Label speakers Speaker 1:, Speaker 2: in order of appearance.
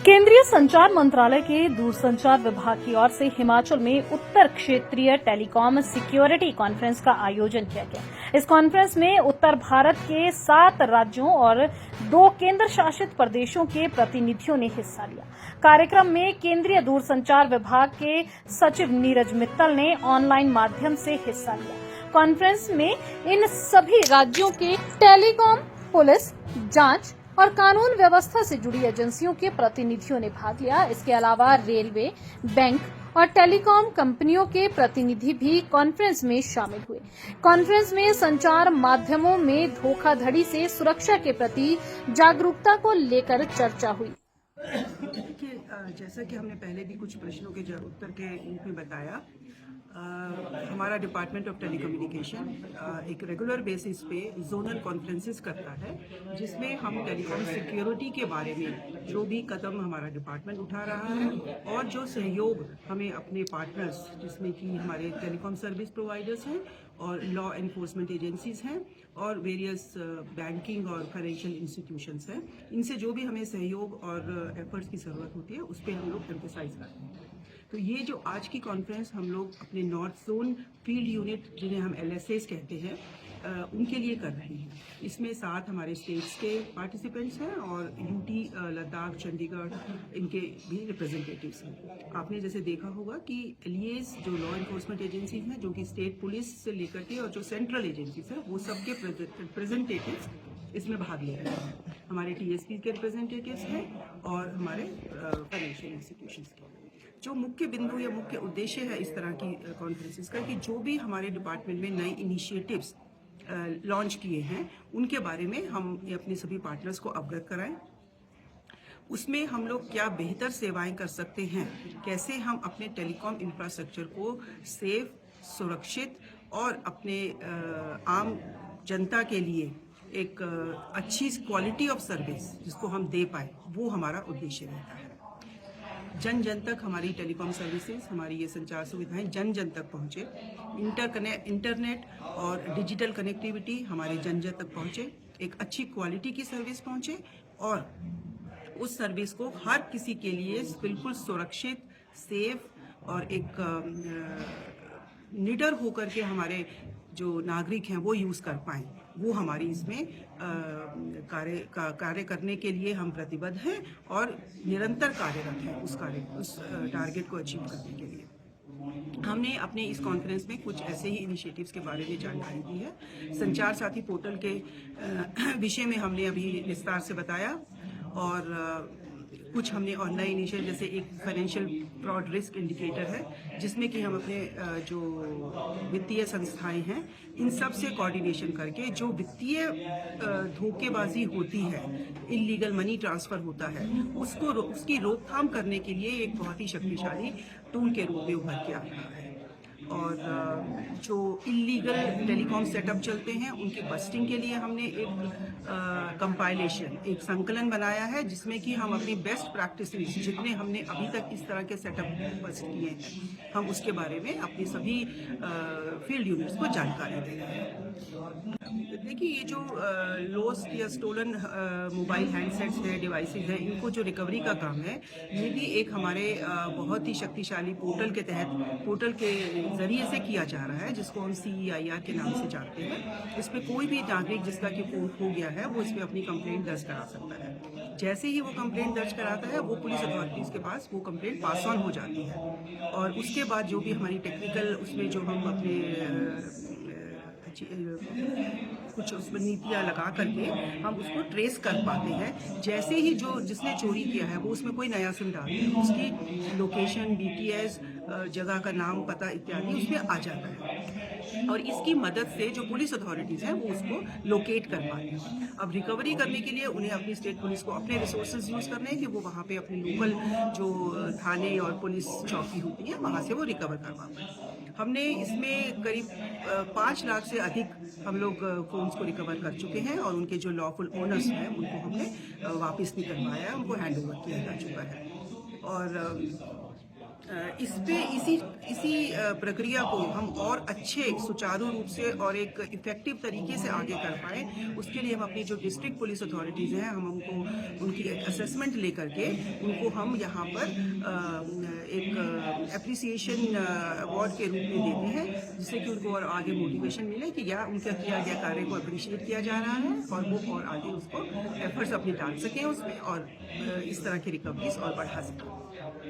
Speaker 1: केंद्रीय संचार मंत्रालय के दूरसंचार विभाग की ओर से हिमाचल में उत्तर क्षेत्रीय टेलीकॉम सिक्योरिटी कॉन्फ्रेंस का आयोजन किया गया। इस कॉन्फ्रेंस में उत्तर भारत के 7 राज्यों और 2 केंद्र शासित प्रदेशों के प्रतिनिधियों ने हिस्सा लिया। कार्यक्रम में केंद्रीय दूरसंचार विभाग के सचिव नीरज मित्तल ने ऑनलाइन माध्यम से हिस्सा लिया। कॉन्फ्रेंस में इन सभी राज्यों के टेलीकॉम, पुलिस, जांच और कानून व्यवस्था से जुड़ी एजेंसियों के प्रतिनिधियों ने भाग लिया। इसके अलावा रेलवे, बैंक और टेलीकॉम कंपनियों के प्रतिनिधि भी कॉन्फ्रेंस में शामिल हुए। कॉन्फ्रेंस में संचार माध्यमों में धोखाधड़ी से सुरक्षा के प्रति जागरूकता को लेकर चर्चा हुई।
Speaker 2: देखिए, जैसा कि हमने पहले भी कुछ प्रश्नों के उत्तर के रूप में बताया, हमारा डिपार्टमेंट ऑफ टेलीकम्युनिकेशन एक रेगुलर बेसिस पे जोनल कॉन्फ्रेंसेस करता है, जिसमें हम टेलीकॉम सिक्योरिटी के बारे में जो भी कदम हमारा डिपार्टमेंट उठा रहा है और जो सहयोग हमें अपने पार्टनर्स, जिसमें कि हमारे टेलीकॉम सर्विस प्रोवाइडर्स हैं और लॉ एनफोर्समेंट एजेंसीज हैं और वेरियस बैंकिंग और फाइनेंशियल इंस्टीट्यूशंस हैं, इनसे जो भी हमें सहयोग और एफर्ट्स की ज़रूरत होती है उस पर हम लोग एम्फेसाइज करते हैं। तो ये जो आज की कॉन्फ्रेंस हम लोग अपने नॉर्थ जोन फील्ड यूनिट, जिन्हें हम LSAs कहते हैं, उनके लिए कर रहे हैं। इसमें 7 हमारे स्टेट्स के पार्टिसिपेंट्स हैं और यूटी, लद्दाख, चंडीगढ़, इनके भी रिप्रेजेंटेटिव्स हैं। आपने जैसे देखा होगा कि LEAs जो लॉ एनफोर्समेंट एजेंसीज हैं, जो कि स्टेट पुलिस से लेकर के और जो सेंट्रल एजेंसीज हैं, वो सबके रिप्रेजेंटेटिव्स इसमें भाग ले रहे हैं। हमारे TSP के रिप्रेजेंटेटिव्स हैं और हमारे फाइनेंशियल इंस्टीट्यूशंस के। जो मुख्य बिंदु या मुख्य उद्देश्य है इस तरह की कॉन्फ्रेंसेस का, कि जो भी हमारे डिपार्टमेंट में नए इनिशिएटिव्स लॉन्च किए हैं उनके बारे में हम अपने सभी पार्टनर्स को अवगत कराएं। उसमें हम लोग क्या बेहतर सेवाएं कर सकते हैं, कैसे हम अपने टेलीकॉम इंफ्रास्ट्रक्चर को सेफ, सुरक्षित और अपने आम जनता के लिए एक अच्छी क्वालिटी ऑफ सर्विस जिसको हम दे पाए, वो हमारा उद्देश्य रहता है। जन जन तक हमारी टेलीकॉम सर्विसेज, हमारी ये संचार सुविधाएं जन जन तक पहुँचे, इंटरनेट और डिजिटल कनेक्टिविटी हमारे जन जन तक पहुँचे, एक अच्छी क्वालिटी की सर्विस पहुँचे और उस सर्विस को हर किसी के लिए बिल्कुल सुरक्षित, सेफ और एक निडर होकर के हमारे जो नागरिक हैं वो यूज़ कर पाएँ, वो हमारी इसमें कार्य करने के लिए हम प्रतिबद्ध हैं और निरंतर कार्यरत हैं उस टारगेट को अचीव करने के लिए। हमने अपने इस कॉन्फ्रेंस में कुछ ऐसे ही इनिशिएटिव्स के बारे में जानकारी दी है। संचार साथी पोर्टल के विषय में हमने अभी विस्तार से बताया और कुछ हमने ऑनलाइन इनिशिएटिव, जैसे एक फाइनेंशियल फ्रॉड रिस्क इंडिकेटर है, जिसमें कि हम अपने जो वित्तीय संस्थाएं हैं इन सब से कोऑर्डिनेशन करके जो वित्तीय धोखेबाजी होती है, इलीगल मनी ट्रांसफ़र होता है, उसकी रोकथाम करने के लिए एक बहुत ही शक्तिशाली टूल के रूप में उभर के आ रहा है। और जो इलीगल टेलीकॉम सेटअप चलते हैं उनकी बस्टिंग के लिए हमने एक कंपाइलेशन, एक संकलन बनाया है, जिसमें कि हम अपनी बेस्ट प्रैक्टिसेस, जितने हमने अभी तक इस तरह के सेटअप बस्ट किए हैं, हम उसके बारे में अपनी सभी फील्ड यूनिट्स को जानकारी दे रहे हैं। देखिए, ये जो लॉस्ट या स्टोलन मोबाइल हैंडसेट्स हैं, डिवाइसेस हैं, इनको जो रिकवरी का काम है, ये भी एक हमारे बहुत ही शक्तिशाली पोर्टल के जरिए से किया जा रहा है, जिसको हम CEIR के नाम से जानते हैं। इस पर कोई भी नागरिक जिसका कि फोन खो गया है, वो इस पर अपनी कंप्लेंट दर्ज करा सकता है। जैसे ही वो कंप्लेंट दर्ज कराता है, वो पुलिस अथॉरिटीज़ के पास वो कंप्लेंट पास ऑन हो जाती है और उसके बाद जो भी हमारी टेक्निकल, उसमें जो हम अपने कुछ उसमें नीतियाँ लगा करके हम उसको ट्रेस कर पाते हैं। जैसे ही जिसने चोरी किया है वो उसमें कोई नया सिम डालते हैं, उसकी लोकेशन, BTS, जगह का नाम, पता इत्यादि उसमें आ जाता है और इसकी मदद से जो पुलिस अथॉरिटीज़ हैं वो उसको लोकेट कर पाते हैं। अब रिकवरी करने के लिए उन्हें अपनी स्टेट पुलिस को अपने रिसोर्सेज यूज़ करने हैं कि वो वहाँ पे अपने लोकल जो थाने और पुलिस चौकी होती है वहाँ से वो रिकवर करवा पाए। हमने इसमें करीब 5 लाख से अधिक हम लोग फ़ोन्स को रिकवर कर चुके हैं और उनके जो लॉफुल ओनर्स हैं उनको हमने वापस निकलवाया है, उनको हैंड ओवर किया जा चुका है। और इस पे इसी प्रक्रिया को हम और अच्छे सुचारू रूप से और एक इफेक्टिव तरीके से आगे कर पाए, उसके लिए हम अपनी जो डिस्ट्रिक्ट पुलिस अथॉरिटीज़ हैं हम उनको उनकी असेसमेंट लेकर के उनको हम यहाँ पर एक एप्रिसिएशन अवार्ड के रूप में देते हैं, जिससे कि उनको और आगे मोटिवेशन मिले कि या उनका किया गया कार्य को अप्रिशिएट किया जा रहा है और वो और आगे उसको एफर्ट्स अपनी डाल सकें उसमें और इस तरह की रिकवरीज और बढ़ा सकें।